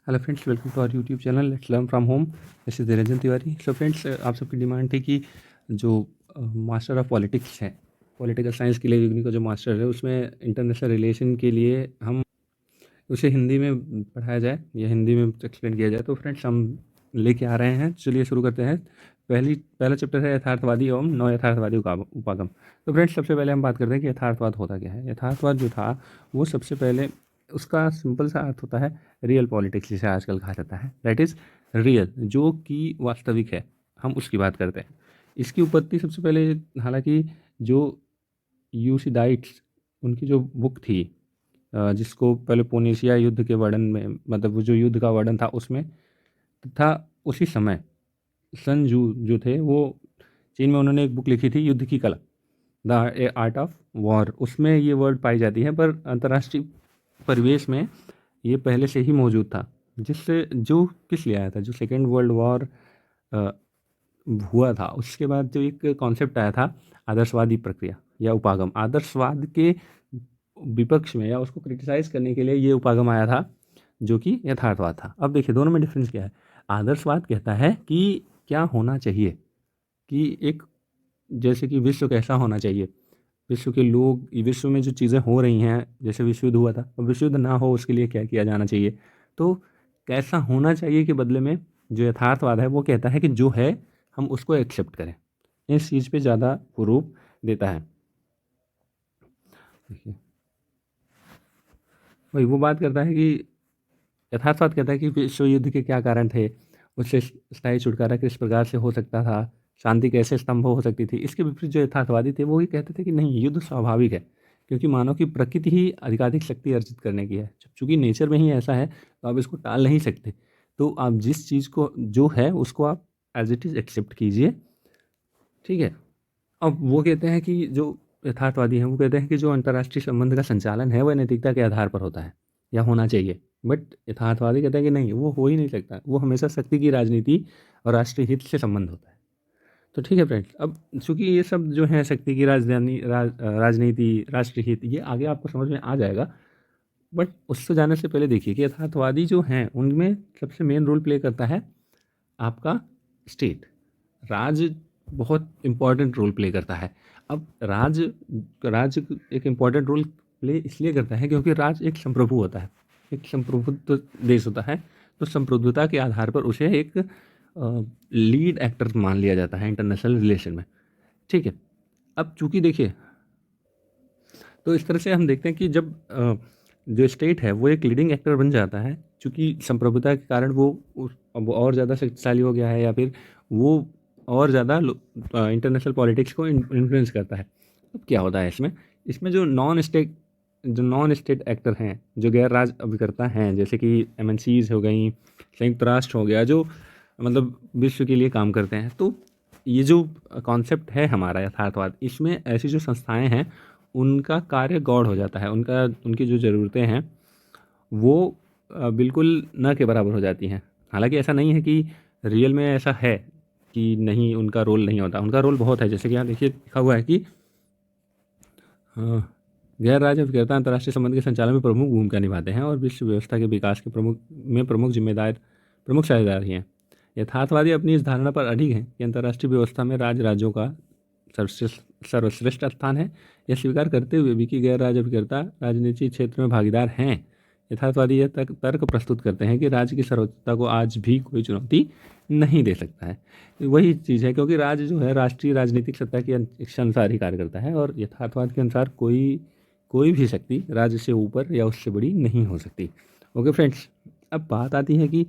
Hello friends, welcome to our YouTube channel let's learn from home. This is Niranjan Tiwari. So friends, आप सबकी demand थी कि जो master of politics है, political science के लिए यूनी का जो मास्टर है, उसमें इंटरनेशनल रिलेशन के लिए हम उसे हिंदी में पढ़ाया जाए या हिंदी में एक्सप्लेन किया जाए। तो फ्रेंड्स, हम लेके आ रहे हैं, चलिए शुरू करते हैं। पहला चैप्टर है यथार्थवादी एवं नौ यथार्थवादी उपागम। तो फ्रेंड्स, सबसे पहले हम बात करते हैं कि यथार्थवाद होता क्या है। यथार्थवाद जो था वो सबसे पहले, उसका सिंपल सा अर्थ होता है रियल पॉलिटिक्स, जिसे आजकल कहा जाता है। दैट इज़ रियल, जो कि वास्तविक है, हम उसकी बात करते हैं। इसकी उत्पत्ति सबसे पहले, हालांकि जो यूसिडाइट्स, उनकी जो बुक थी, जिसको पहले पोनेशिया युद्ध के वर्णन में, मतलब वो जो युद्ध का वर्णन था उसमें था, उसी समय सन जू जो थे वो चीन में, उन्होंने एक बुक लिखी थी युद्ध की कला, द आर्ट ऑफ वॉर। उसमें ये वर्ड पाई जाती है, पर अंतर्राष्ट्रीय परिवेश में ये पहले से ही मौजूद था। जिससे जो किस लिए आया था, जो सेकेंड वर्ल्ड वॉर हुआ था, उसके बाद जो एक कॉन्सेप्ट आया था आदर्शवादी प्रक्रिया या उपागम, आदर्शवाद के विपक्ष में या उसको क्रिटिसाइज करने के लिए ये उपागम आया था, जो कि यथार्थवाद था। अब देखिए दोनों में डिफरेंस क्या है। आदर्शवाद कहता है कि क्या होना चाहिए, कि एक, जैसे कि विश्व कैसा होना चाहिए, विश्व के लोग, विश्व में जो चीज़ें हो रही हैं, जैसे विश्व युद्ध हुआ था, और विश्व युद्ध ना हो उसके लिए क्या किया जाना चाहिए। तो कैसा होना चाहिए के बदले में जो यथार्थवाद है वो कहता है कि जो है हम उसको एक्सेप्ट करें। इस चीज़ पे ज़्यादा रूप देता है। देखिए, वही वो बात करता है कि यथार्थवाद कहता है कि विश्व युद्ध के क्या कारण थे, उससे स्थायी छुटकारा किस प्रकार से हो सकता था, शांति कैसे संभव हो सकती थी। इसके विपरीत जो यथार्थवादी थे वो ही कहते थे कि नहीं, युद्ध स्वाभाविक है, क्योंकि मानव की प्रकृति ही अधिकाधिक शक्ति अर्जित करने की है। चूँकि नेचर में ही ऐसा है, तो आप इसको टाल नहीं सकते। तो आप जिस चीज़ को जो है उसको आप एज इट इज़ एक्सेप्ट कीजिए, ठीक है। अब वो कहते हैं कि जो यथार्थवादी हैं वो कहते हैं कि जो अंतर्राष्ट्रीय संबंध का संचालन है वह नैतिकता के आधार पर होता है या होना चाहिए। बट यथार्थवादी कहते हैं कि नहीं, वो हो ही नहीं सकता, वो हमेशा शक्ति की राजनीति और राष्ट्रीय हित से संबंध होता है। तो ठीक है फ्रेंड्स, अब चूंकि ये सब जो है शक्ति की राजधानी, राजनीति, राष्ट्रीय हित, ये आगे आपको समझ में आ जाएगा। बट उससे जाने से पहले देखिए कि यथार्थवादी जो हैं उनमें सबसे मेन रोल प्ले करता है आपका स्टेट, राज्य बहुत इम्पॉर्टेंट रोल प्ले करता है। अब राज्य राज्य एक इम्पॉर्टेंट रोल प्ले इसलिए करता है क्योंकि राज्य एक संप्रभु होता है, एक संप्रभुत्व देश होता है। तो संप्रभुता के आधार पर उसे एक लीड एक्टर मान लिया जाता है इंटरनेशनल रिलेशन में, ठीक है। अब चूंकि देखिए, तो इस तरह से हम देखते हैं कि जब जो स्टेट है वो एक लीडिंग एक्टर बन जाता है, चूँकि संप्रभुता के कारण वो अब और ज़्यादा शक्तिशाली हो गया है, या फिर वो और ज़्यादा इंटरनेशनल पॉलिटिक्स को इन्फ्लुएंस करता है। अब क्या होता है इसमें, इसमें जो नॉन स्टेट एक्टर हैं, जो गैर राज अभिकर्ता हैं, जैसे कि एमएनसीज हो गई, संयुक्त राष्ट्र हो गया, जो मतलब विश्व के लिए काम करते हैं। तो ये जो कॉन्सेप्ट है हमारा यथार्थवाद, इसमें ऐसी जो संस्थाएं हैं उनका कार्य गौड़ हो जाता है, उनका, उनकी जो ज़रूरतें हैं वो बिल्कुल न के बराबर हो जाती हैं। हालांकि ऐसा नहीं है कि रियल में ऐसा है कि नहीं, उनका रोल नहीं होता, उनका रोल बहुत है। जैसे कि यहाँ देखिए लिखा हुआ है कि अ, गैर राज्य अभिकर्ता अंतर्राष्ट्रीय संबंध के संचालन में प्रमुख भूमिका निभाते हैं और विश्व व्यवस्था के विकास के प्रमुख साझेदार ही हैं। यथार्थवादी अपनी इस धारणा पर अडिग हैं कि अंतर्राष्ट्रीय व्यवस्था में राज्यों का सर्वश्रेष्ठ स्थान है। यह स्वीकार करते हुए भी कि गैर राज्य अभिकर्ता राजनीतिक क्षेत्र में भागीदार हैं, यथार्थवादी यह तर्क प्रस्तुत करते हैं कि राज्य की सर्वोच्चता को आज भी कोई चुनौती नहीं दे सकता है। वही चीज़ है, क्योंकि राज्य जो है राष्ट्रीय राजनीतिक सत्ता के अनुसार ही कार्य करता है, और यथार्थवाद के अनुसार कोई भी शक्ति राज्य से ऊपर या उससे बड़ी नहीं हो सकती। ओके फ्रेंड्स, अब बात आती है कि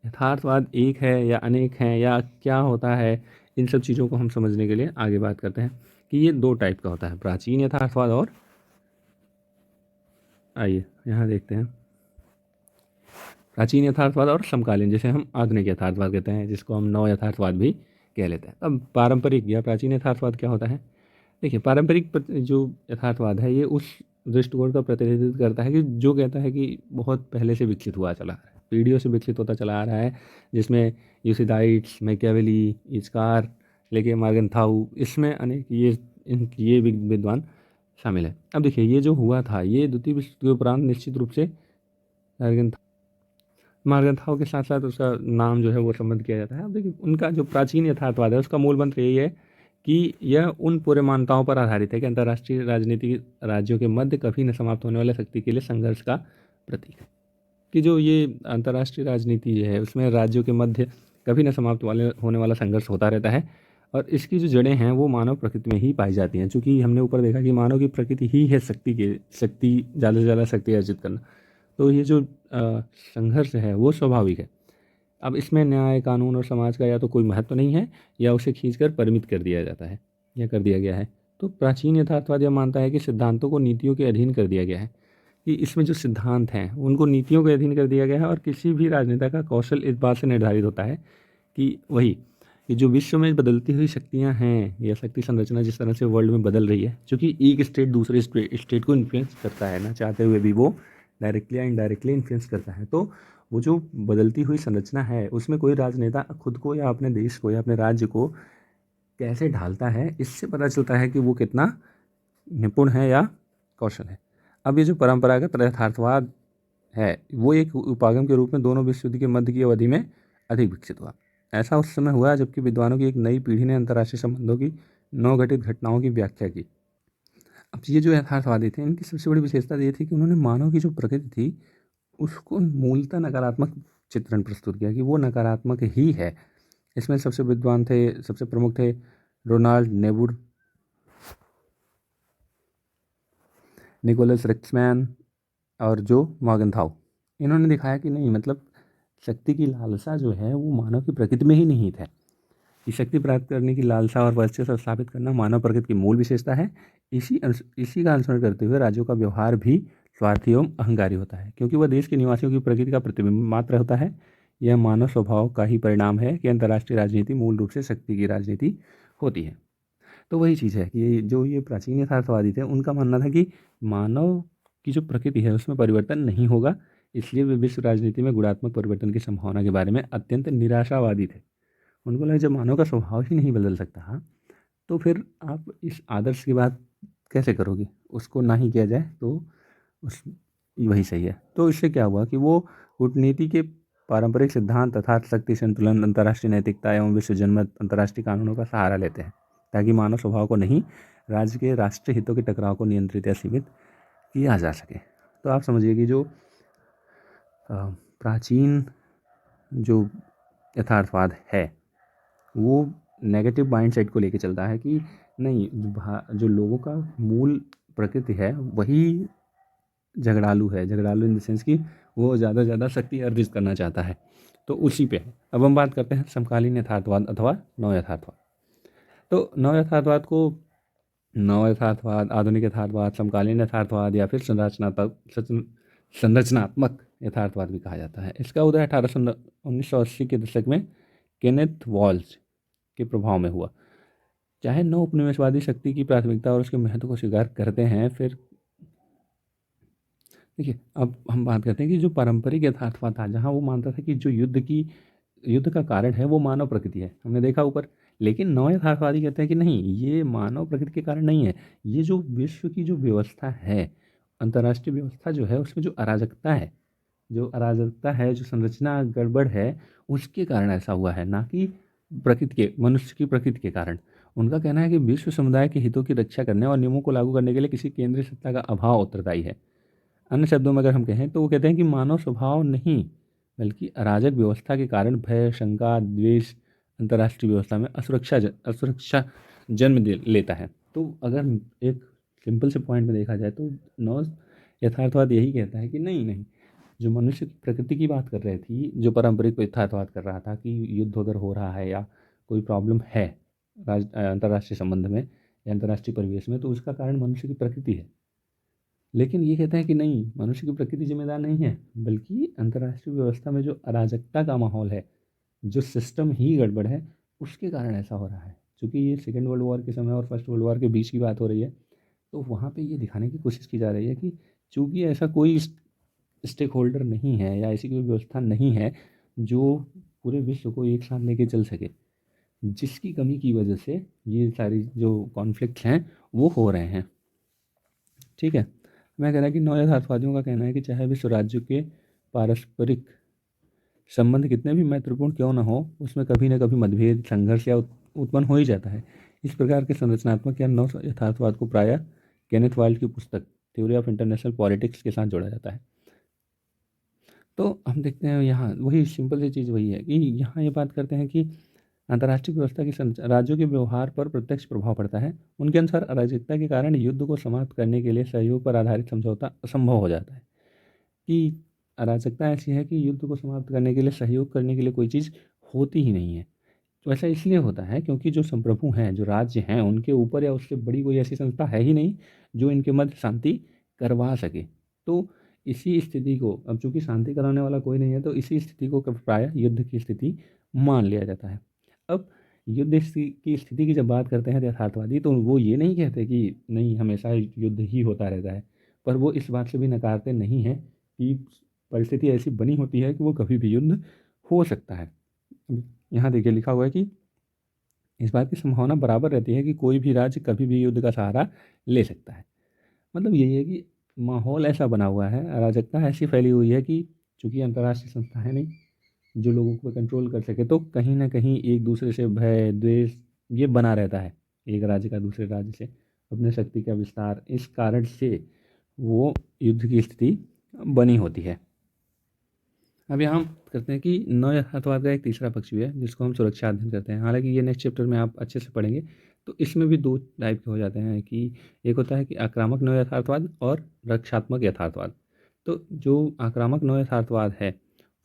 यथार्थवाद एक है या अनेक हैं या क्या होता है। इन सब चीज़ों को हम समझने के लिए आगे बात करते हैं कि ये दो टाइप का होता है, प्राचीन यथार्थवाद और, आइए यहाँ देखते हैं, प्राचीन यथार्थवाद और समकालीन, जिसे हम आधुनिक यथार्थवाद कहते हैं, जिसको हम नव यथार्थवाद भी कह लेते हैं। अब पारंपरिक या प्राचीन यथार्थवाद क्या होता है। देखिए, पारंपरिक जो यथार्थवाद है ये उस दृष्टिकोण का प्रतिनिधित्व करता है कि जो कहता है कि बहुत पहले से विकसित हुआ चला आ रहा है, पीढ़ियों से विकसित होता चला आ रहा है, जिसमें यूसिडाइट्स, मैकियावेली, इस्कार, लेके मार्गनथाउ, इसमें अनेक ये विद्वान शामिल है। अब देखिए, ये जो हुआ था ये द्वितीय विश्व युद्ध के उपरांत निश्चित रूप से मार्गन्थाव के साथ साथ उसका नाम जो है वो संबद्ध किया जाता है। अब देखिए उनका जो प्राचीन यथार्थवाद है उसका मूल मंत्र यही है कि यह उन पूरे मान्यताओं पर आधारित है कि अंतर्राष्ट्रीय राजनीति राज्यों के मध्य कभी न समाप्त होने वाले शक्ति के लिए संघर्ष का प्रतीक है। कि जो ये अंतर्राष्ट्रीय राजनीति जो है उसमें राज्यों के मध्य कभी न समाप्त वाले होने वाला संघर्ष होता रहता है और इसकी जो जड़ें हैं वो मानव प्रकृति में ही पाई जाती हैं। चूँकि हमने ऊपर देखा कि मानव की प्रकृति ही है शक्ति ज़्यादा से ज़्यादा शक्ति अर्जित करना। तो ये जो संघर्ष है वो स्वाभाविक है। अब इसमें न्याय, कानून और समाज का या तो कोई महत्व नहीं है या उसे खींचकर परिमित कर दिया जाता है या कर दिया गया है। तो प्राचीन यथार्थवाद यह मानता है कि सिद्धांतों को नीतियों के अधीन कर दिया गया है, कि इसमें जो सिद्धांत हैं उनको नीतियों के अधीन कर दिया गया है और किसी भी राजनेता का कौशल इस बात से निर्धारित होता है कि वही कि जो विश्व में बदलती हुई शक्तियाँ हैं या शक्ति संरचना जिस तरह से वर्ल्ड में बदल रही है, क्योंकि एक स्टेट दूसरे स्टेट को इन्फ्लुएंस करता है ना चाहते हुए भी, वो डायरेक्टली या इनडायरेक्टली इन्फ्लुएंस करता है। तो वो जो बदलती हुई संरचना है उसमें कोई राजनेता खुद को या अपने देश को या अपने राज्य को कैसे ढालता है, इससे पता चलता है कि वो कितना निपुण है या कौशल है। अब ये जो परंपरागत यथार्थवाद है वो एक उपागम के रूप में दोनों विश्व युद्ध के मध्य की अवधि में अधिक विकसित हुआ। ऐसा उस समय हुआ जबकि विद्वानों की एक नई पीढ़ी ने अंतर्राष्ट्रीय संबंधों की नवघटित घटनाओं की व्याख्या की। अब ये जो यथार्थवादी थे इनकी सबसे बड़ी विशेषता ये थी कि उन्होंने मानव की जो प्रकृति थी उसको मूलतः नकारात्मक चित्रण प्रस्तुत किया कि वो नकारात्मक ही है। इसमें सबसे विद्वान थे, सबसे प्रमुख थे रोनाल्ड नेबुर, निकोलस रिक्समैन और जो मॉर्गनथाउ। इन्होंने दिखाया कि नहीं, मतलब शक्ति की लालसा जो है वो मानव की प्रकृति में ही निहित है। कि शक्ति प्राप्त करने की लालसा और वर्चस्व स्थापित करना मानव प्रकृति की मूल विशेषता है। इसी का अनुसरण करते हुए राज्यों का व्यवहार भी स्वार्थी एवं अहंकारी होता है, क्योंकि वह देश के निवासियों की प्रकृति का प्रतिबिंब मात्र होता है। यह मानव स्वभाव का ही परिणाम है कि अंतर्राष्ट्रीय राजनीति मूल रूप से शक्ति की राजनीति होती है। तो वही चीज़ है कि जो ये प्राचीन यथार्थवादी थे उनका मानना था कि मानव की जो प्रकृति है उसमें परिवर्तन नहीं होगा, इसलिए वे विश्व राजनीति में गुणात्मक परिवर्तन की संभावना के बारे में अत्यंत निराशावादी थे। उनको लगा जब मानव का स्वभाव ही नहीं बदल सकता तो फिर आप इस आदर्श की बात कैसे करोगे, उसको ना ही किया जाए तो उस वही सही है। तो इससे क्या हुआ कि वो कूटनीति के पारंपरिक सिद्धांत अर्थात शक्ति संतुलन, अंतर्राष्ट्रीय नैतिकता एवं विश्व जनमत, अंतर्राष्ट्रीय कानूनों का सहारा लेते हैं ताकि मानव स्वभाव को नहीं, राज्य के राष्ट्रीय हितों के टकराव को नियंत्रित या सीमित किया जा सके। तो आप समझिए कि जो प्राचीन जो यथार्थवाद है वो नेगेटिव माइंडसेट को लेके चलता है कि नहीं, जो लोगों का मूल प्रकृति है वही झगड़ालू है, झगड़ालू इन द सेंस कि वो ज़्यादा से ज़्यादा शक्ति अर्जित करना चाहता है। तो उसी पे है। अब हम बात करते हैं समकालीन यथार्थवाद अथवा नव यथार्थवाद। तो नव यथार्थवाद, आधुनिक यथार्थवाद, समकालीन यथार्थवाद या फिर संरचनात्मक यथार्थवाद भी कहा जाता है। इसका उदय 1980 के दशक में केनेथ वॉल्ज के प्रभाव में हुआ। चाहे नव उपनिवेशवादी शक्ति की प्राथमिकता और उसके महत्व को स्वीकार करते हैं, फिर देखिए अब हम बात करते हैं कि जो पारंपरिक यथार्थवाद था जहाँ वो मानता था कि जो युद्ध का कारण है वो मानव प्रकृति है, हमने देखा ऊपर। लेकिन नव यथार्थवादी कहते हैं कि नहीं, ये मानव प्रकृति के कारण नहीं है, ये जो विश्व की जो व्यवस्था है, अंतर्राष्ट्रीय व्यवस्था जो है उसमें जो अराजकता है, जो संरचना गड़बड़ है, उसके कारण ऐसा हुआ है, ना कि मनुष्य की प्रकृति के कारण। उनका कहना है कि विश्व समुदाय के हितों की रक्षा करने और नियमों को लागू करने के लिए किसी केंद्रीय सत्ता का अभाव उत्तरदायी है। अन्य शब्दों में अगर हम कहें तो वो कहते हैं कि मानव स्वभाव नहीं बल्कि अराजक व्यवस्था के कारण भय, शंका, द्वेष अंतर्राष्ट्रीय व्यवस्था में असुरक्षा जन्म लेता है। तो अगर एक सिंपल से पॉइंट में देखा जाए तो नव यथार्थवाद यही कहता है कि नहीं नहीं, जो मनुष्य की प्रकृति की बात कर रही थी, जो पारंपरिक यथार्थवाद कर रहा था कि युद्ध अगर हो रहा है या कोई प्रॉब्लम है अंतर्राष्ट्रीय संबंध में या अंतर्राष्ट्रीय परिवेश में, तो उसका कारण मनुष्य की प्रकृति है। लेकिन ये कहते हैं कि नहीं, मनुष्य की प्रकृति जिम्मेदार नहीं है, बल्कि अंतर्राष्ट्रीय व्यवस्था में जो अराजकता का माहौल है, जो सिस्टम ही गड़बड़ है, उसके कारण ऐसा हो रहा है। चूँकि ये सेकेंड वर्ल्ड वॉर के समय और फर्स्ट वर्ल्ड वॉर के बीच की बात हो रही है, तो वहाँ पे ये दिखाने की कोशिश की जा रही है कि चूँकि ऐसा कोई स्टेक होल्डर नहीं है या ऐसी कोई व्यवस्था नहीं है जो पूरे विश्व को एक साथ लेके चल सके, जिसकी कमी की वजह से ये सारी जो कॉन्फ्लिक्ट हैं वो हो रहे हैं। ठीक है, मैं कह रहा कि नव यथार्थवादियों का कहना है कि चाहे विश्व राज्यों के पारस्परिक संबंध कितने भी महत्वपूर्ण क्यों न हो, उसमें कभी न कभी मतभेद, संघर्ष या उत्पन्न हो ही जाता है। इस प्रकार के संरचनात्मक या नव यथार्थवाद को प्रायः केनेथ वाइल्ड की पुस्तक थ्योरी ऑफ इंटरनेशनल पॉलिटिक्स के साथ जोड़ा जाता है। तो हम देखते हैं यहाँ वही सिंपल सी चीज़ वही है कि यहाँ ये बात करते हैं कि अंतर्राष्ट्रीय व्यवस्था की राज्यों के व्यवहार पर प्रत्यक्ष प्रभाव पड़ता है। उनके अनुसार अराजकता के कारण युद्ध को समाप्त करने के लिए सहयोग पर आधारित समझौता असंभव हो जाता है। कि अराजकता ऐसी है कि युद्ध को समाप्त करने के लिए सहयोग करने के लिए कोई चीज़ होती ही नहीं है। तो ऐसा इसलिए होता है क्योंकि जो संप्रभु हैं, जो राज्य हैं, उनके ऊपर या उससे बड़ी कोई ऐसी संस्था है ही नहीं जो इनके मध्य शांति करवा सके। तो इसी स्थिति को, अब चूंकि शांति कराने वाला कोई नहीं है, तो इसी स्थिति को प्रायः युद्ध की स्थिति मान लिया जाता है। अब युद्ध की स्थिति की जब बात करते हैं यथार्थवादी, तो वो ये नहीं कहते कि नहीं हमेशा युद्ध ही होता रहता है, पर वो इस बात से भी नकारते नहीं हैं कि परिस्थिति ऐसी बनी होती है कि वो कभी भी युद्ध हो सकता है। यहाँ देखिए लिखा हुआ है कि इस बात की संभावना बराबर रहती है कि कोई भी राज्य कभी भी युद्ध का सहारा ले सकता है। मतलब यही है कि माहौल ऐसा बना हुआ है, अराजकता ऐसी फैली हुई है कि चूंकि अंतर्राष्ट्रीय संस्था है नहीं जो लोगों को कंट्रोल कर सके, तो कहीं ना कहीं एक दूसरे से भय द्वेष ये बना रहता है। एक राज्य का दूसरे राज्य से अपने शक्ति का विस्तार, इस कारण से वो युद्ध की स्थिति बनी होती है। अब यहाँ करते हैं कि नव यथार्थवाद का एक तीसरा पक्ष भी है जिसको हम सुरक्षा अध्ययन करते हैं। हालांकि ये नेक्स्ट चैप्टर में आप अच्छे से पढ़ेंगे, तो इसमें भी दो टाइप के हो जाते हैं कि एक होता है कि आक्रामक नव यथार्थवाद और रक्षात्मक यथार्थवाद। तो जो आक्रामक नव यथार्थवाद है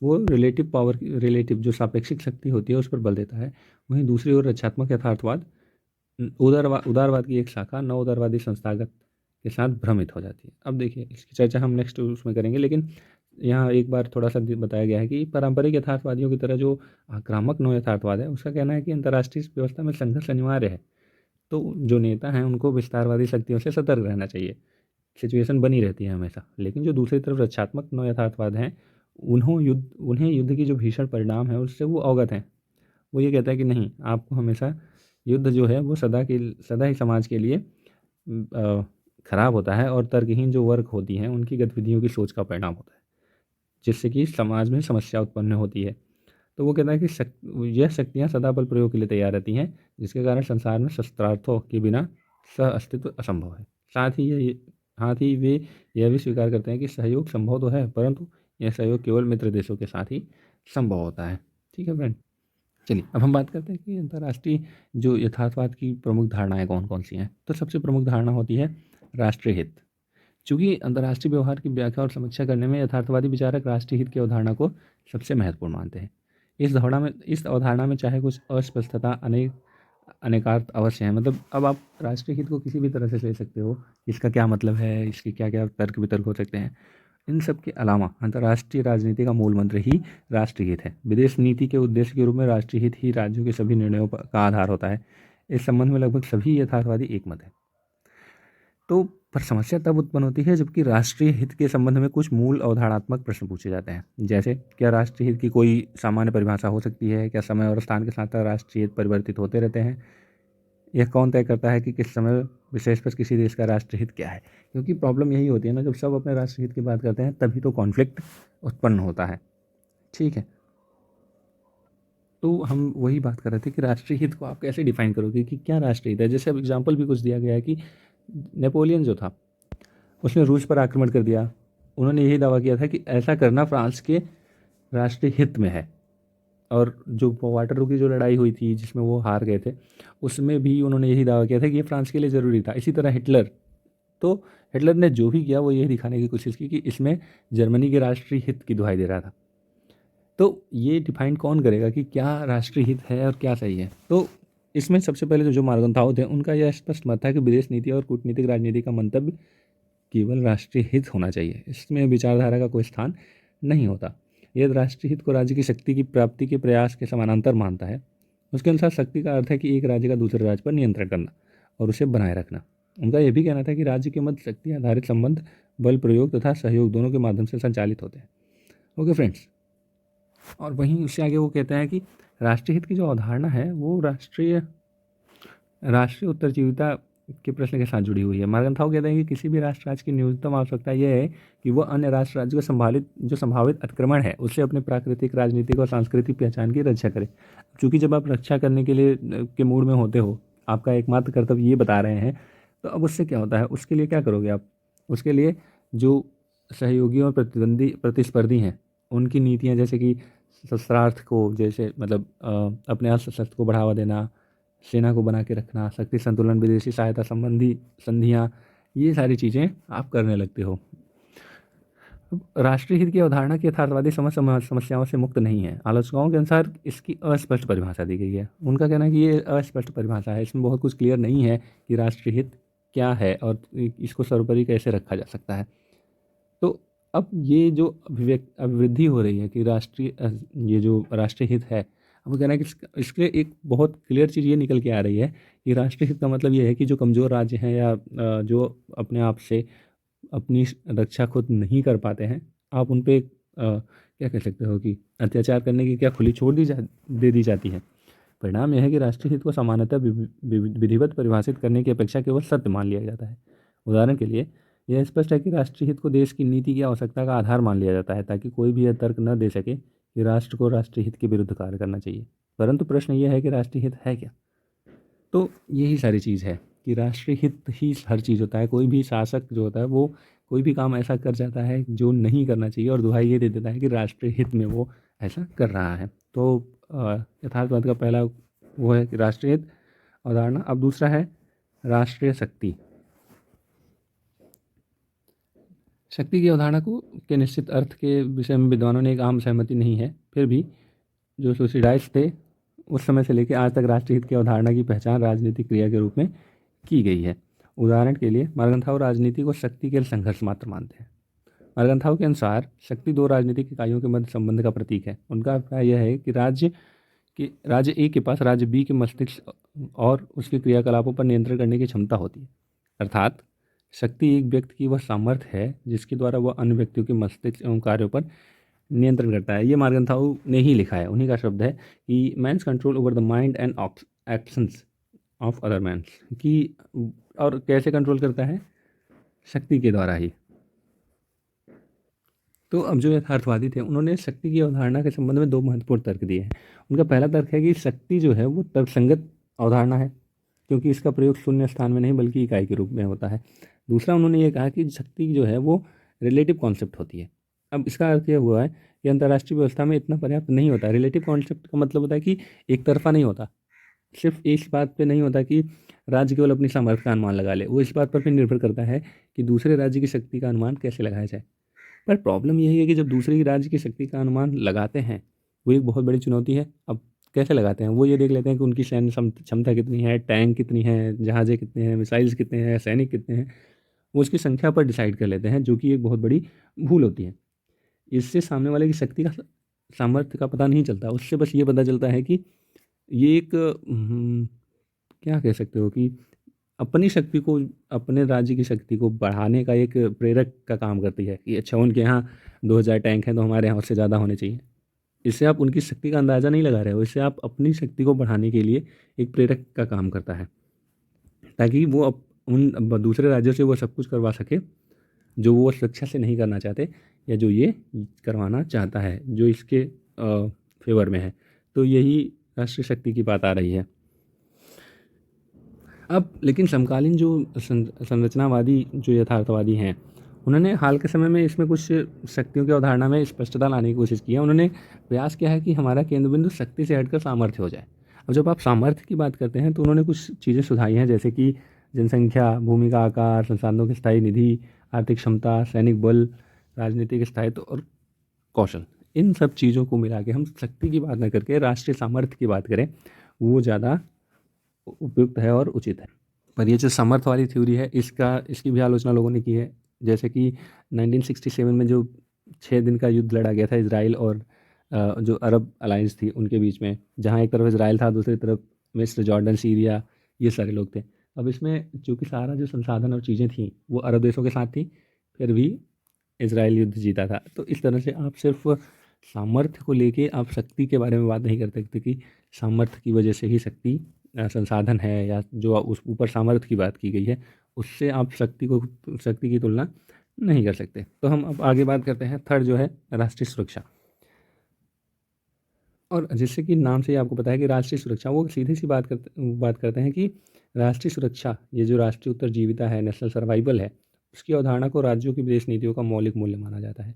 वो रिलेटिव पावर, रिलेटिव जो सापेक्षिक शक्ति होती है उस पर बल देता है। वहीं दूसरी ओर रक्षात्मक यथार्थवाद उदारवाद की एक शाखा नव उदारवादी संस्थागत के साथ भ्रमित हो जाती है। अब देखिए इसकी चर्चा हम नेक्स्ट उसमें करेंगे, लेकिन यहाँ एक बार थोड़ा सा बताया गया है कि पारंपरिक यथार्थवादियों की तरह जो आक्रामक नव यथार्थवाद है उसका कहना है कि अंतर्राष्ट्रीय व्यवस्था में संघर्ष अनिवार्य है। तो जो नेता हैं उनको विस्तारवादी शक्तियों से सतर्क रहना चाहिए, सिचुएशन बनी रहती है हमेशा। लेकिन जो दूसरी तरफ रक्षात्मक नव यथार्थवाद हैं उन्हें युद्ध की जो भीषण परिणाम है उससे वो अवगत हैं। वो ये कहता है कि नहीं, आपको हमेशा युद्ध जो है वो सदा ही समाज के लिए खराब होता है और तर्कहीन जो वर्ग होती हैं उनकी गतिविधियों की सोच का परिणाम होता है, जिससे कि समाज में समस्या उत्पन्न होती है। तो वो कहता है कि यह शक्तियाँ सदा बल प्रयोग के लिए तैयार रहती हैं, जिसके कारण संसार में शस्त्रार्थों के बिना सह अस्तित्व असंभव है। साथ ही वे यह भी स्वीकार करते हैं कि सहयोग संभव तो है, परंतु यह सहयोग केवल मित्र देशों के साथ ही संभव होता है। ठीक है फ्रेंड, चलिए अब हम बात करते हैं कि अंतर्राष्ट्रीय जो यथार्थवाद की प्रमुख धारणाएं कौन कौन सी हैं। तो सबसे प्रमुख धारणा होती है राष्ट्रीय हित। चूंकि अंतर्राष्ट्रीय व्यवहार की व्याख्या और समीक्षा करने में यथार्थवादी विचारक राष्ट्रीय हित की अवधारणा को सबसे महत्वपूर्ण मानते हैं। इस अवधारणा में चाहे कुछ अस्पष्टता अनेकार्थ अवश्य है। मतलब अब आप राष्ट्रीय हित को किसी भी तरह से ले सकते हो, इसका क्या मतलब है, इसके क्या क्या तर्क वितर्क हो सकते हैं। इन सब के अलावा अंतर्राष्ट्रीय राजनीति का मूल मंत्र ही राष्ट्रीय हित है। विदेश नीति के उद्देश्य के रूप में राष्ट्रीय हित ही राज्यों के सभी निर्णयों का आधार होता है। इस संबंध में लगभग सभी यथार्थवादी एकमत है। तो पर समस्या तब उत्पन्न होती है जबकि राष्ट्रीय हित के संबंध में कुछ मूल अवधारणात्मक प्रश्न पूछे जाते हैं। जैसे क्या राष्ट्रीय हित की कोई सामान्य परिभाषा हो सकती है? क्या समय और स्थान के साथ राष्ट्रीय हित परिवर्तित होते रहते हैं? यह कौन तय करता है कि किस समय विशेष पर किसी देश का राष्ट्रीय हित क्या है? क्योंकि प्रॉब्लम यही होती है ना, जब सब अपने राष्ट्रीय हित की बात करते हैं तभी तो कॉन्फ्लिक्ट उत्पन्न होता है। ठीक है, तो हम वही बात कर रहे थे कि राष्ट्रीय हित को आप कैसे डिफाइन करोगे कि क्या राष्ट्रीय हित है। जैसे अब एग्जाम्पल भी कुछ दिया गया है कि नेपोलियन जो था उसने रूस पर आक्रमण कर दिया। उन्होंने यही दावा किया था कि ऐसा करना फ्रांस के राष्ट्रीय हित में है। और जो वाटरलू की जो लड़ाई हुई थी जिसमें वो हार गए थे, उसमें भी उन्होंने यही दावा किया था कि ये फ्रांस के लिए ज़रूरी था। इसी तरह हिटलर ने जो भी किया वो यही दिखाने की कोशिश की कि इसमें जर्मनी के राष्ट्रीय हित की दुहाई दे रहा था। तो ये डिफाइन कौन करेगा कि क्या राष्ट्रीय हित है और क्या सही है? तो इसमें सबसे पहले जो मार्गदर्ताओं थे उनका यह स्पष्ट मत था कि विदेश नीति और कूटनीतिक राजनीति का मंतव्य केवल राष्ट्रीय हित होना चाहिए, इसमें विचारधारा का कोई स्थान नहीं होता। यदि राष्ट्रीय हित को राज्य की शक्ति की प्राप्ति के प्रयास के समानांतर मानता है, उसके अनुसार शक्ति का अर्थ है कि एक राज्य का दूसरे राज्य पर नियंत्रण करना और उसे बनाए रखना। उनका यह भी कहना था कि राज्य के मध्य शक्ति आधारित संबंध बल प्रयोग तथा सहयोग दोनों के माध्यम से संचालित होते हैं। ओके फ्रेंड्स, और वहीं उससे आगे वो कहते हैं कि राष्ट्रीय हित की जो अवधारणा है वो राष्ट्रीय उत्तरजीविता के प्रश्न के साथ जुड़ी हुई है। मार्गन्थाउ कहते हैं कि किसी भी राष्ट्र राज्य की न्यूनतम आवश्यकता यह है कि वह अन्य राष्ट्र राज्य को संभावित अतिक्रमण है उससे अपने प्राकृतिक, राजनीतिक और सांस्कृतिक पहचान की रक्षा करे। चूँकि जब आप रक्षा करने के लिए के मूड में होते हो, आपका एकमात्र कर्तव्य ये बता रहे हैं, तो अब उससे क्या होता है, उसके लिए क्या करोगे आप? उसके लिए जो सहयोगी और प्रतिस्पर्धी हैं, उनकी नीतियाँ, जैसे कि शस्त्रार्थ को, जैसे मतलब अपने अस्त्र शस्त्र को बढ़ावा देना, सेना को बना के रखना, शक्ति संतुलन, विदेशी सहायता संबंधी संधियाँ, ये सारी चीज़ें आप करने लगते हो। अब राष्ट्रीय हित की अवधारणा की यथार्थवादी समस्याओं से मुक्त नहीं है। आलोचकों के अनुसार इसकी अस्पष्ट परिभाषा दी गई है। उनका कहना है कि ये अस्पष्ट परिभाषा है, इसमें बहुत कुछ क्लियर नहीं है कि राष्ट्रीय हित क्या है और इसको सर्वोपरि कैसे रखा जा सकता है। तो अब ये जो अभिवृद्धि हो रही है कि ये जो राष्ट्रीय हित है, अब वो कहना है कि इसके एक बहुत क्लियर चीज़ ये निकल के आ रही है कि राष्ट्रीय हित का मतलब ये है कि जो कमज़ोर राज्य हैं या जो अपने आप से अपनी रक्षा खुद नहीं कर पाते हैं, आप उन पे क्या कह सकते हो कि अत्याचार करने की क्या खुली छूट दे दी जाती है। परिणाम यह है कि राष्ट्रीय हित को सामान्यतः विधिवत परिभाषित करने की अपेक्षा केवल सत्य मान लिया जाता है। उदाहरण के लिए, यह स्पष्ट है कि राष्ट्रीय हित को देश की नीति की आवश्यकता का आधार मान लिया जाता है, ताकि कोई भी यह तर्क न दे सके कि राष्ट्र को राष्ट्रीय हित के विरुद्ध कार्य करना चाहिए। परंतु प्रश्न यह है कि राष्ट्रीय हित है क्या? तो यही सारी चीज़ है कि राष्ट्रीय हित ही हर चीज़ होता है। कोई भी शासक जो होता है वो कोई भी काम ऐसा कर जाता है जो नहीं करना चाहिए और दुहाई ये दे देता है कि राष्ट्रीय हित में वो ऐसा कर रहा है। तो यथार्थवाद का पहला वो है कि राष्ट्रीय हित अवधारणा। अब दूसरा है राष्ट्रीय शक्ति। शक्ति की अवधारणा को के निश्चित अर्थ के विषय में विद्वानों ने एक आम सहमति नहीं है। फिर भी जो सुसीडाइज थे उस समय से लेकर आज तक राष्ट्रीय हित की अवधारणा की पहचान राजनीतिक क्रिया के रूप में की गई है। उदाहरण के लिए मार्गन्थाउ राजनीति को शक्ति के संघर्ष मात्र मानते हैं। मार्गन्थाउ के अनुसार शक्ति दो राजनीतिक इकाइयों के मध्य संबंध का प्रतीक है। उनका अभिप्राय यह है कि राज्य ए के पास राज्य बी के मस्तिष्क और उसके क्रियाकलापों पर नियंत्रण करने की क्षमता होती है। अर्थात शक्ति एक व्यक्ति की वह सामर्थ्य है जिसके द्वारा वह अन्य व्यक्तियों के मस्तिष्क एवं कार्यों पर नियंत्रण करता है। ये मार्गन्थाउ ने ही लिखा है, उन्हीं का शब्द है कि man's control over the mind and actions of other man's, कि और कैसे कंट्रोल करता है? शक्ति के द्वारा ही। तो अब जो यथार्थवादी थे उन्होंने शक्ति की अवधारणा के संबंध में दो महत्वपूर्ण तर्क दिए हैं। उनका पहला तर्क है कि शक्ति जो है वो तर्कसंगत अवधारणा है, क्योंकि इसका प्रयोग शून्य स्थान में नहीं बल्कि इकाई के रूप में होता है। दूसरा, उन्होंने ये कहा कि शक्ति जो है वो रिलेटिव कॉन्सेप्ट होती है। अब इसका अर्थ यह हुआ है कि अंतर्राष्ट्रीय व्यवस्था में इतना पर्याप्त नहीं होता। रिलेटिव कॉन्सेप्ट का मतलब होता है कि एक तरफा नहीं होता, सिर्फ इस बात पे नहीं होता कि राज्य केवल अपनी सामर्थ्य का अनुमान लगा ले। वो इस बात पर भी निर्भर करता है कि दूसरे राज्य की शक्ति का अनुमान कैसे लगाया जाए। पर प्रॉब्लम यही है कि जब दूसरे राज्य की शक्ति का अनुमान लगाते हैं, वो एक बहुत बड़ी चुनौती है। अब कैसे लगाते हैं? वो ये देख लेते हैं कि उनकी सैन्य क्षमता कितनी है, टैंक कितनी है, जहाज़ें कितने हैं, मिसाइल्स कितने हैं, सैनिक कितने हैं, वो उसकी संख्या पर डिसाइड कर लेते हैं, जो कि एक बहुत बड़ी भूल होती है। इससे सामने वाले की शक्ति का सामर्थ्य का पता नहीं चलता। उससे बस ये पता चलता है कि ये एक क्या कह सकते हो कि अपनी शक्ति को, अपने राज्य की शक्ति को बढ़ाने का एक प्रेरक का काम करती है कि अच्छा उनके यहाँ 2000 टैंक हैं तो हमारे यहाँ उससे ज़्यादा होने चाहिए। इससे आप उनकी शक्ति का अंदाज़ा नहीं लगा रहे हो, इससे आप अपनी शक्ति को बढ़ाने के लिए एक प्रेरक का काम करता है, ताकि वो उन दूसरे राज्यों से वो सब कुछ करवा सके जो वो स्वेच्छा से नहीं करना चाहते या जो ये करवाना चाहता है, जो इसके फेवर में है। तो यही राष्ट्रीय शक्ति की बात आ रही है। अब लेकिन समकालीन जो संरचनावादी, जो यथार्थवादी हैं, उन्होंने हाल के समय में इसमें कुछ शक्तियों की अवधारणा में स्पष्टता लाने की कोशिश की है। उन्होंने प्रयास किया है कि हमारा केंद्र बिंदु शक्ति से हटकर सामर्थ्य हो जाए। अब जब आप सामर्थ्य की बात करते हैं तो उन्होंने कुछ चीज़ें सुझाई हैं, जैसे कि जनसंख्या, भूमि का आकार, संसाधनों की स्थायी निधि, आर्थिक क्षमता, सैनिक बल, राजनीतिक स्थायित्व और कौशल। इन सब चीज़ों को मिला के हम शक्ति की बात न करके राष्ट्रीय सामर्थ्य की बात करें, वो ज़्यादा उपयुक्त है और उचित है। पर ये जो सामर्थ्य वाली थ्योरी है, इसकी भी आलोचना लोगों ने की है। जैसे कि 1967 में जो 6 दिन का युद्ध लड़ा गया था इजराइल और जो अरब अलायंस थी उनके बीच में, जहाँ एक तरफ इजराइल था, दूसरी तरफ मिस्र, जॉर्डन, सीरिया, ये सारे लोग थे। अब इसमें चूँकि सारा जो संसाधन और चीज़ें थी वो अरब देशों के साथ थी, फिर भी इजराइल युद्ध जीता था। तो इस तरह से आप सिर्फ सामर्थ्य को लेके आप शक्ति के बारे में बात नहीं कर सकते कि सामर्थ्य की वजह से ही शक्ति संसाधन है या जो उस ऊपर सामर्थ्य की बात की गई है, उससे आप शक्ति की तुलना नहीं कर सकते। तो हम अब आगे बात करते हैं, थर्ड जो है राष्ट्रीय सुरक्षा। और जैसे कि नाम से ही आपको पता है कि राष्ट्रीय सुरक्षा, वो सीधी सी बात करते हैं कि राष्ट्रीय सुरक्षा, ये जो राष्ट्रीय उत्तरजीविता है, नेशनल सर्वाइवल है, उसकी अवधारणा को राज्यों की विदेश नीतियों का मौलिक मूल्य माना जाता है।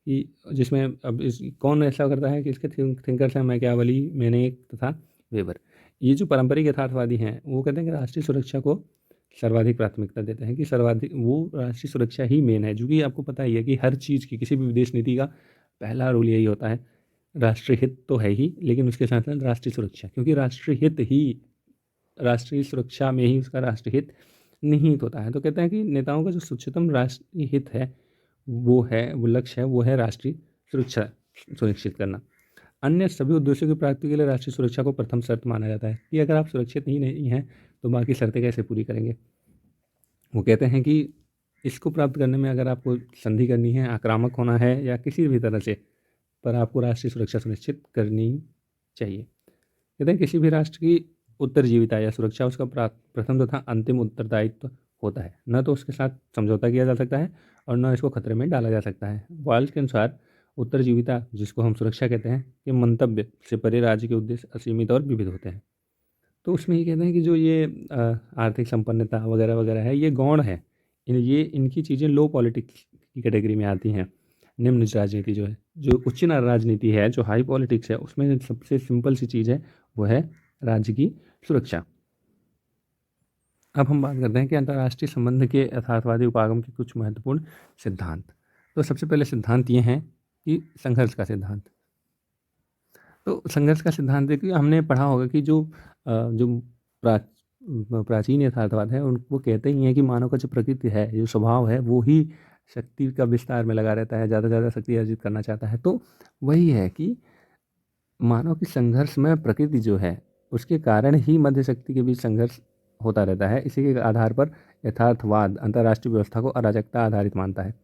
कि जिसमें अब इस कौन ऐसा करता है कि इसके थिंकर्स हैं मैकियावेली, मेनेक तथा वेबर। ये जो पारंपरिक यथार्थवादी हैं वो कहते हैं कि राष्ट्रीय सुरक्षा को सर्वाधिक प्राथमिकता देते हैं, कि सर्वाधिक वो राष्ट्रीय सुरक्षा ही मेन है। जो कि आपको पता ही है कि हर चीज़ की, किसी भी विदेश नीति का पहला रूल यही होता है, राष्ट्रीय हित तो है ही, लेकिन उसके साथ साथ राष्ट्रीय सुरक्षा, क्योंकि राष्ट्रीय हित ही, राष्ट्रीय सुरक्षा में ही उसका राष्ट्रीय हित निहित होता है। तो कहते हैं कि नेताओं का जो उच्चतम राष्ट्रीय हित है, वो लक्ष्य है, वो है राष्ट्रीय सुरक्षा सुनिश्चित करना। अन्य सभी उद्देश्यों की प्राप्ति के लिए राष्ट्रीय सुरक्षा को प्रथम शर्त माना जाता है, कि अगर आप सुरक्षित ही नहीं हैं तो बाकी शर्तें कैसे पूरी करेंगे। वो कहते हैं कि इसको प्राप्त करने में अगर आपको संधि करनी है, आक्रामक होना है या किसी भी तरह से, पर आपको राष्ट्रीय सुरक्षा सुनिश्चित करनी चाहिए। कहते हैं किसी भी राष्ट्र की उत्तरजीविता या सुरक्षा उसका प्रथम तथा अंतिम उत्तरदायित्व होता है। न तो उसके साथ समझौता किया जा सकता है और न इसको खतरे में डाला जा सकता है। वाल्ज के अनुसार उत्तरजीविता, जिसको हम सुरक्षा कहते हैं, के मंतव्य से परे राज्य के उद्देश्य असीमित और विविध होते हैं। तो उसमें ये कहते हैं कि जो ये आर्थिक संपन्नता वगैरह वगैरह है, ये गौण है। इनकी चीज़ें लो पॉलिटिक्स की कैटेगरी में आती हैं। निम्न राजनीति जो है, जो उच्च राजनीति है, जो हाई पॉलिटिक्स है, उसमें सबसे सिंपल सी चीज़ है, वो है राज्य की सुरक्षा। अब हम बात करते हैं कि अंतर्राष्ट्रीय संबंध के यथार्थवादी उपागम के कुछ महत्वपूर्ण सिद्धांत। तो सबसे पहले सिद्धांत ये हैं कि संघर्ष का सिद्धांत। तो संघर्ष का सिद्धांत देखिए, हमने पढ़ा होगा कि जो प्राचीन यथार्थवाद है, वो कहते ही हैं कि मानव का जो प्रकृति है, जो स्वभाव है, वो ही शक्ति का विस्तार में लगा रहता है, ज़्यादा से ज़्यादा शक्ति अर्जित करना चाहता है। तो वही है कि मानव की संघर्षमय प्रकृति जो है, उसके कारण ही मध्य शक्ति के बीच संघर्ष होता रहता है। इसी के आधार पर यथार्थवाद अंतर्राष्ट्रीय व्यवस्था को अराजकता आधारित मानता है।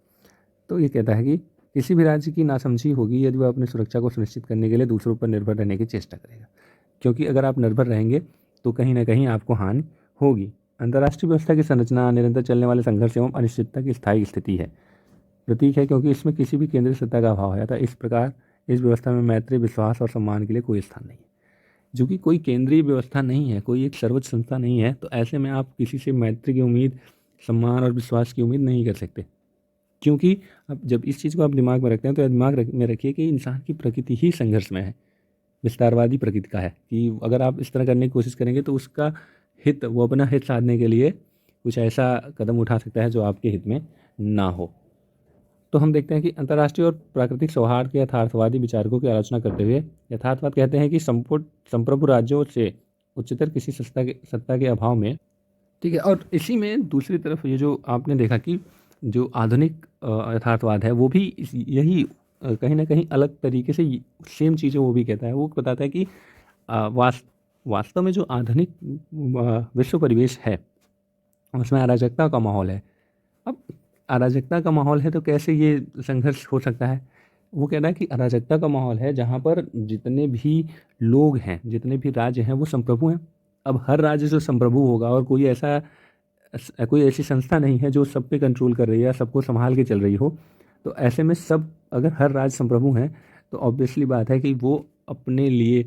तो ये कहता है कि किसी भी राज्य की नासमझी होगी यदि वह अपनी सुरक्षा को सुनिश्चित करने के लिए दूसरों पर निर्भर रहने की चेष्टा करेगा, क्योंकि अगर आप निर्भर रहेंगे तो कहीं ना कहीं आपको हानि होगी। अंतर्राष्ट्रीय व्यवस्था की संरचना निरंतर चलने वाले संघर्ष एवं अनिश्चितता की स्थायी स्थिति है, प्रतीक है, क्योंकि इसमें किसी भी केंद्रीय सत्ता का अभाव है। था इस प्रकार इस व्यवस्था में मैत्री, विश्वास और सम्मान के लिए कोई स्थान नहीं है। जो कि कोई केंद्रीय व्यवस्था नहीं है, कोई एक सर्वोच्च संस्था नहीं है, तो ऐसे में आप किसी से मैत्री की उम्मीद, सम्मान और विश्वास की उम्मीद नहीं कर सकते। क्योंकि अब जब इस चीज़ को आप दिमाग में रखते हैं तो में रखिए कि इंसान की प्रकृति ही संघर्ष में है, विस्तारवादी प्रकृति का है, कि अगर आप इस तरह करने की कोशिश करेंगे तो उसका हित, वो अपना हित साधने के लिए कुछ ऐसा कदम उठा सकता है जो आपके हित में ना हो। तो हम देखते हैं कि अंतर्राष्ट्रीय और प्राकृतिक सौहार्द के यथार्थवादी विचारकों की आलोचना करते हुए यथार्थवाद कहते हैं कि संप्रभु राज्यों से उच्चतर किसी सत्ता के अभाव में, ठीक है। और इसी में दूसरी तरफ ये जो आपने देखा कि जो आधुनिक यथार्थवाद है, वो भी यही कहीं ना कहीं अलग तरीके से सेम चीज़ें वो भी कहता है। वो बताता है कि वास्तव में जो आधुनिक विश्व परिवेश है, उसमें अराजकता का माहौल है। अब अराजकता का माहौल है तो कैसे ये संघर्ष हो सकता है। वो कहना है कि अराजकता का माहौल है जहाँ पर जितने भी लोग हैं, जितने भी राज्य हैं, वो संप्रभु हैं। अब हर राज्य जो संप्रभु होगा और कोई ऐसी संस्था नहीं है जो सब पे कंट्रोल कर रही है या सबको संभाल के चल रही हो, तो ऐसे में सब, अगर हर राज्य संप्रभु हैं तो ऑब्वियसली बात है कि वो अपने लिए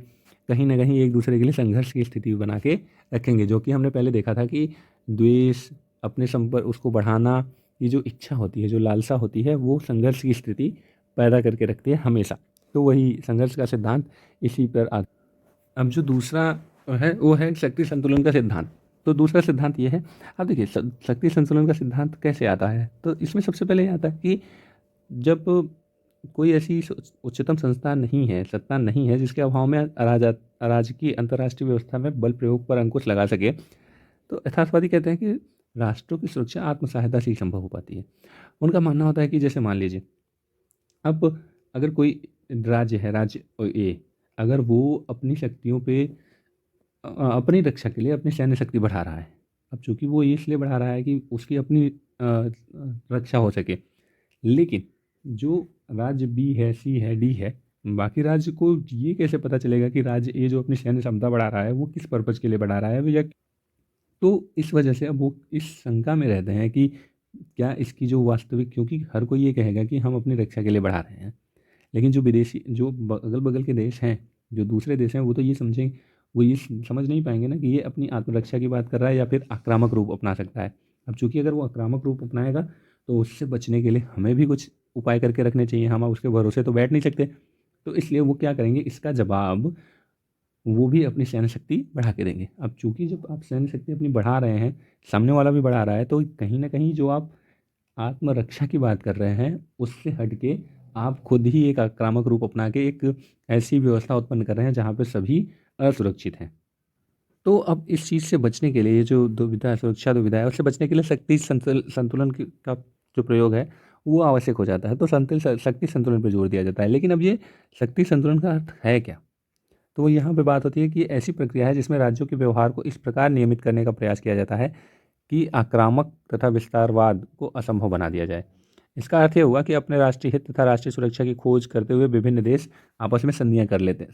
कहीं ना कहीं एक दूसरे के लिए संघर्ष की स्थिति बना के रखेंगे। जो कि हमने पहले देखा था कि द्वेष, अपने संपर्क उसको बढ़ाना, ये जो इच्छा होती है, जो लालसा होती है, वो संघर्ष की स्थिति पैदा करके रखती है हमेशा। तो वही संघर्ष का सिद्धांत इसी पर आता। अब जो दूसरा है वो है शक्ति संतुलन का सिद्धांत। तो दूसरा सिद्धांत ये है, अब देखिए शक्ति संतुलन का सिद्धांत कैसे आता है। तो इसमें सबसे पहले ये आता है कि जब कोई ऐसी उच्चतम संस्था नहीं है, सत्ता नहीं है, जिसके अभाव में अराजकीय अंतर्राष्ट्रीय व्यवस्था में बल प्रयोग पर अंकुश लगा सके, तो यथार्थवादी कहते हैं कि राष्ट्रों की सुरक्षा आत्म सहायता से ही संभव हो पाती है। उनका मानना होता है कि जैसे मान लीजिए, अब अगर कोई राज्य है, राज्य ए, अगर वो अपनी शक्तियों पे अपनी रक्षा के लिए अपनी सैन्य शक्ति बढ़ा रहा है। अब चूंकि वो ये इसलिए बढ़ा रहा है कि उसकी अपनी रक्षा हो सके, लेकिन जो राज्य बी है, सी है, डी है, बाकी राज्य को ये कैसे पता चलेगा कि राज्य ये जो अपनी सैन्य क्षमता बढ़ा रहा है वो किस पर्पज़ के लिए बढ़ा रहा है, या तो इस वजह से अब वो इस शंका में रहते हैं कि क्या इसकी जो वास्तविक, क्योंकि हर कोई ये कहेगा कि हम अपनी रक्षा के लिए बढ़ा रहे हैं, लेकिन जो विदेशी, जो अगल बगल के देश हैं, जो दूसरे देश हैं, वो तो ये समझें, वो ये समझ नहीं पाएंगे ना कि ये अपनी आत्मरक्षा की बात कर रहा है या फिर आक्रामक रूप अपना सकता है। अब चूंकि अगर वो आक्रामक रूप अपनाएगा तो उससे बचने के लिए हमें भी कुछ उपाय करके रखने चाहिए, हम उसके भरोसे तो बैठ नहीं सकते। तो इसलिए वो क्या करेंगे, इसका जवाब वो भी अपनी सैन्य शक्ति बढ़ा के देंगे। अब चूंकि जब आप सैन्य शक्ति अपनी बढ़ा रहे हैं, सामने वाला भी बढ़ा रहा है, तो कहीं ना कहीं जो आप आत्मरक्षा की बात कर रहे हैं उससे हट के आप खुद ही एक आक्रामक रूप अपना के एक ऐसी व्यवस्था उत्पन्न कर रहे हैं जहाँ पे सभी असुरक्षित हैं। तो अब इस चीज़ से बचने के लिए ये जो दुविधा है, सुरक्षा दुविधा है, उससे बचने के लिए शक्ति संतुलन का जो प्रयोग है वो आवश्यक हो जाता है। तो शक्ति संतुलन पर जोर दिया जाता है। लेकिन अब ये शक्ति संतुलन का अर्थ है क्या? तो वो यहाँ पे बात होती है कि ऐसी प्रक्रिया है जिसमें राज्यों के व्यवहार को इस प्रकार नियमित करने का प्रयास किया जाता है कि आक्रामक तथा विस्तारवाद को असंभव बना दिया जाए। इसका अर्थ ये हुआ कि अपने राष्ट्रीय हित तथा राष्ट्रीय सुरक्षा की खोज करते हुए विभिन्न देश आपस में संधियाँ कर लेते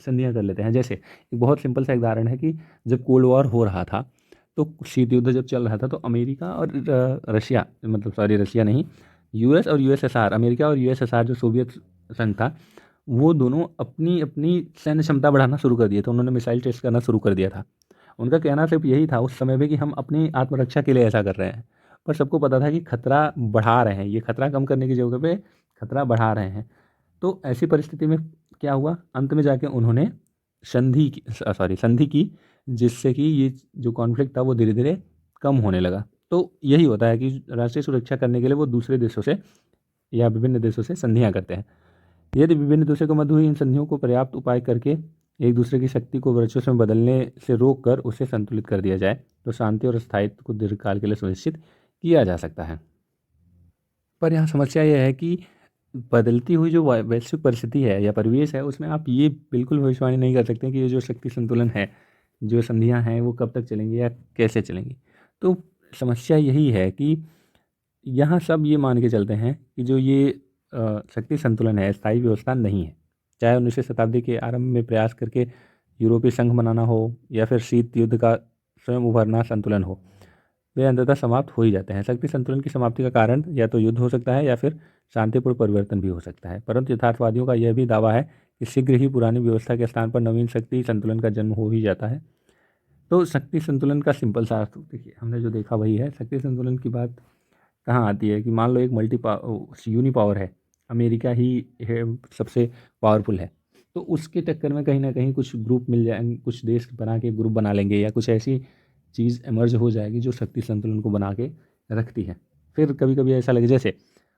हैं। जैसे एक बहुत सिंपल सा उदाहरण है कि जब कोल्ड वॉर हो रहा था, तो शीत युद्ध जब चल रहा था, तो अमेरिका और रशिया, मतलब सॉरी रशिया नहीं, यूएस और यूएसएसआर, अमेरिका और यूएसएसआर जो सोवियत संघ था, वो दोनों अपनी अपनी सैन्य क्षमता बढ़ाना शुरू कर दिए थे। उन्होंने मिसाइल टेस्ट करना शुरू कर दिया था। उनका कहना सिर्फ यही था उस समय पे कि हम अपनी आत्मरक्षा के लिए ऐसा कर रहे हैं, पर सबको पता था कि खतरा बढ़ा रहे हैं, ये खतरा कम करने की जगह पे खतरा बढ़ा रहे हैं। तो ऐसी परिस्थिति में क्या हुआ, अंत में जाके उन्होंने संधि की, जिससे कि ये जो कॉन्फ्लिक्ट था वो धीरे धीरे कम होने लगा। तो यही होता है कि राष्ट्रीय सुरक्षा करने के लिए वो दूसरे देशों से या विभिन्न देशों से संधियाँ करते हैं। यदि विभिन्न देशों के मध्य हुई इन संधियों को पर्याप्त उपाय करके एक दूसरे की शक्ति को वर्चस्व में बदलने से रोक कर उसे संतुलित कर दिया जाए, तो शांति और स्थायित्व को दीर्घकाल के लिए सुनिश्चित किया जा सकता है। पर यहाँ समस्या यह है कि बदलती हुई जो वैश्विक परिस्थिति है या परिवेश है, उसमें आप ये बिल्कुल भविष्यवाणी नहीं कर सकते कि ये जो शक्ति संतुलन है, जो संधियाँ हैं, वो कब तक चलेंगी या कैसे चलेंगी। तो समस्या यही है कि यहाँ सब ये मान के चलते हैं कि जो ये शक्ति संतुलन है, स्थायी व्यवस्था नहीं है। चाहे 19वीं शताब्दी के आरंभ में प्रयास करके यूरोपीय संघ बनाना हो या फिर शीत युद्ध का स्वयं उभरना संतुलन हो, वे अंततः समाप्त हो ही जाते हैं। शक्ति संतुलन की समाप्ति का कारण या तो युद्ध हो सकता है या फिर शांतिपूर्ण परिवर्तन भी हो सकता है। परंतु यथार्थवादियों का यह भी दावा है कि शीघ्र ही पुरानी व्यवस्था के स्थान पर नवीन शक्ति संतुलन का जन्म हो ही जाता है। तो शक्ति संतुलन का सिंपल सा अर्थ देखिए, हमने जो देखा वही है। शक्ति संतुलन की बात कहाँ आती है कि मान लो एक यूनी पावर है, अमेरिका ही है, सबसे पावरफुल है, तो उसके टक्कर में कहीं ना कहीं कुछ ग्रुप मिल जाएंगे, कुछ देश बना के ग्रुप बना लेंगे या कुछ ऐसी चीज़ इमर्ज हो जाएगी जो शक्ति संतुलन को बना के रखती है। फिर कभी कभी ऐसा लगे, जैसे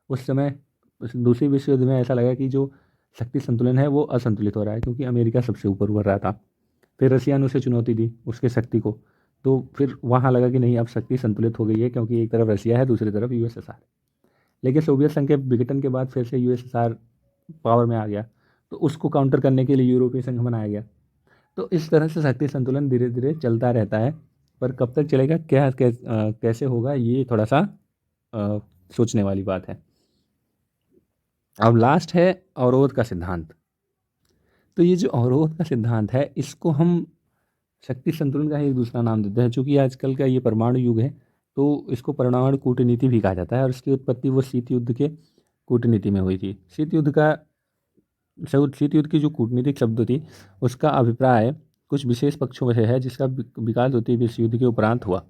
उस समय दूसरी विश्व युद्ध में ऐसा लगा कि जो शक्ति संतुलन है वो असंतुलित हो रहा है, क्योंकि अमेरिका सबसे ऊपर उभर रहा था। फिर रसिया ने उसे चुनौती दी, उसके शक्ति को, तो फिर वहाँ लगा कि नहीं, अब शक्ति संतुलित हो गई है, क्योंकि एक तरफ रसिया है, दूसरी तरफ यूएसएसआर। लेकिन सोवियत संघ के विघटन के बाद फिर से यूएसएसआर पावर में आ गया, तो उसको काउंटर करने के लिए यूरोपीय संघ बनाया गया। तो इस तरह से शक्ति संतुलन धीरे धीरे चलता रहता है, पर कब तक चलेगा, कैसे होगा, ये थोड़ा सा अ, सोचने वाली बात है। अब लास्ट है अवरोध का सिद्धांत। तो ये जो अवरोध का सिद्धांत है, इसको हम शक्ति संतुलन का ही एक दूसरा नाम देते हैं। चूँकि आजकल का ये परमाणु युग है, तो इसको परमाणु कूटनीति भी कहा जाता है, और इसकी उत्पत्ति वो शीत युद्ध के कूटनीति में हुई थी। शीत युद्ध की जो कूटनीतिक शब्द थी, उसका अभिप्राय कुछ विशेष पक्षों से है, जिसका विकास द्वितीय विश्व युद्ध के उपरांत हुआ।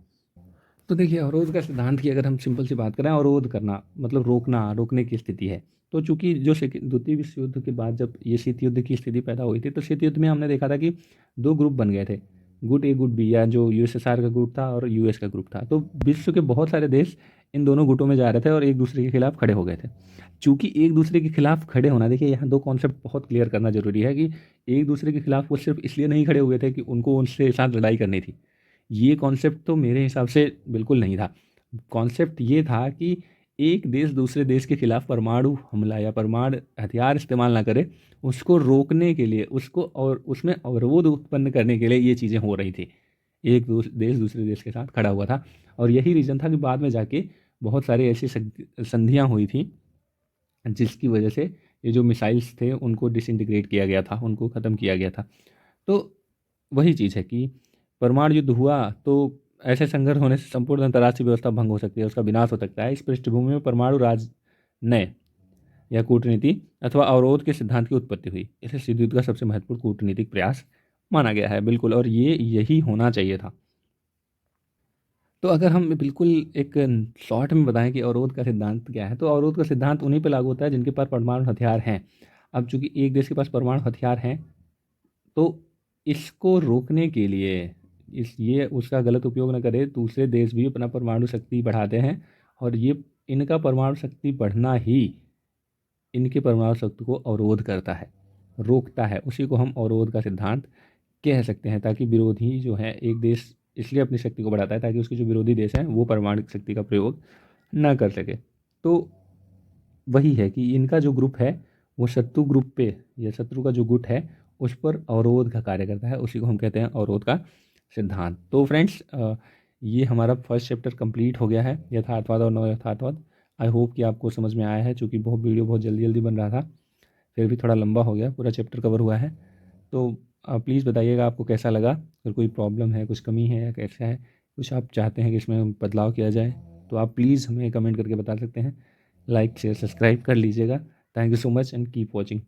तो देखिए, अवरोध का सिद्धांत की अगर हम सिंपल सी बात करें, अवरोध करना मतलब रोकने की स्थिति है। तो चूंकि जो द्वितीय विश्व युद्ध के बाद जब ये शीत युद्ध की स्थिति पैदा हुई थी, तो शीत युद्ध में हमने देखा था कि दो ग्रुप बन गए थे, गुट ए गुट बी, या जो यूएसएसआर का ग्रुप था और यूएस का ग्रुप था। तो विश्व के बहुत सारे देश इन दोनों गुटों में जा रहे थे और एक दूसरे के खिलाफ खड़े हो गए थे। चूंकि एक दूसरे के खिलाफ खड़े होना, देखिए यहाँ दो कॉन्सेप्ट बहुत क्लियर करना जरूरी है कि एक दूसरे के खिलाफ वो सिर्फ इसलिए नहीं खड़े हुए थे कि उनको उनसे साथ लड़ाई करनी थी। ये कॉन्सेप्ट तो मेरे हिसाब से बिल्कुल नहीं था। कॉन्सेप्ट ये था कि एक देश दूसरे देश के खिलाफ परमाणु हमला या परमाणु हथियार इस्तेमाल ना करे, उसको रोकने के लिए, उसको और उसमें अवरोध उत्पन्न करने के लिए ये चीज़ें हो रही थी। एक देश दूसरे देश के साथ खड़ा हुआ था, और यही रीज़न था कि बाद में जाके बहुत सारी ऐसी संधियाँ हुई थी, जिसकी वजह से ये जो मिसाइल्स थे उनको डिसइंटीग्रेट किया गया था, उनको ख़त्म किया गया था। तो वही चीज़ है कि परमाणु युद्ध हुआ तो ऐसे संघर्ष होने से संपूर्ण अंतर्राष्ट्रीय व्यवस्था भंग हो सकती है, उसका विनाश हो सकता है। इस पृष्ठभूमि में परमाणु राजनय या कूटनीति अथवा अवरोध के सिद्धांत की उत्पत्ति हुई। इसे शीत युद्ध का सबसे महत्वपूर्ण कूटनीतिक प्रयास माना गया है, बिल्कुल, और ये यही होना चाहिए था। तो अगर हम बिल्कुल एक शॉर्ट में बताएं कि अवरोध का सिद्धांत क्या है, तो अवरोध का सिद्धांत उन्हीं पर लागू होता है जिनके पास परमाणु हथियार हैं। अब चूंकि एक देश के पास परमाणु हथियार हैं, तो इसको रोकने के लिए इस ये उसका गलत उपयोग न करे, दूसरे देश भी अपना परमाणु शक्ति बढ़ाते हैं, और ये इनका परमाणु शक्ति बढ़ना ही इनके परमाणु शक्ति को अवरोध करता है, रोकता है। उसी को हम अवरोध का सिद्धांत कह सकते हैं, ताकि विरोधी जो है, एक देश इसलिए अपनी शक्ति को बढ़ाता है ताकि उसके जो विरोधी देश हैं वो परमाणु शक्ति का प्रयोग ना कर सके। तो वही है कि इनका जो ग्रुप है वो शत्रु ग्रुप पे या शत्रु का जो गुट है उस पर अवरोध का कार्य करता है, उसी को हम कहते हैं अवरोध का सिद्धांत। तो फ्रेंड्स, ये हमारा फर्स्ट चैप्टर कंप्लीट हो गया है, यथार्थवाद और नव यथार्थवाद। आई होप कि आपको समझ में आया है, चूँकि बहुत वीडियो बहुत जल्दी जल्दी बन रहा था, फिर भी थोड़ा लंबा हो गया, पूरा चैप्टर कवर हुआ है। तो प्लीज़ बताइएगा आपको कैसा लगा, अगर कोई प्रॉब्लम है, कुछ कमी है या कैसा है, कुछ आप चाहते हैं कि इसमें बदलाव किया जाए, तो आप प्लीज़ हमें कमेंट करके बता सकते हैं। लाइक शेयर सब्सक्राइब कर लीजिएगा। Thank you so much and keep watching.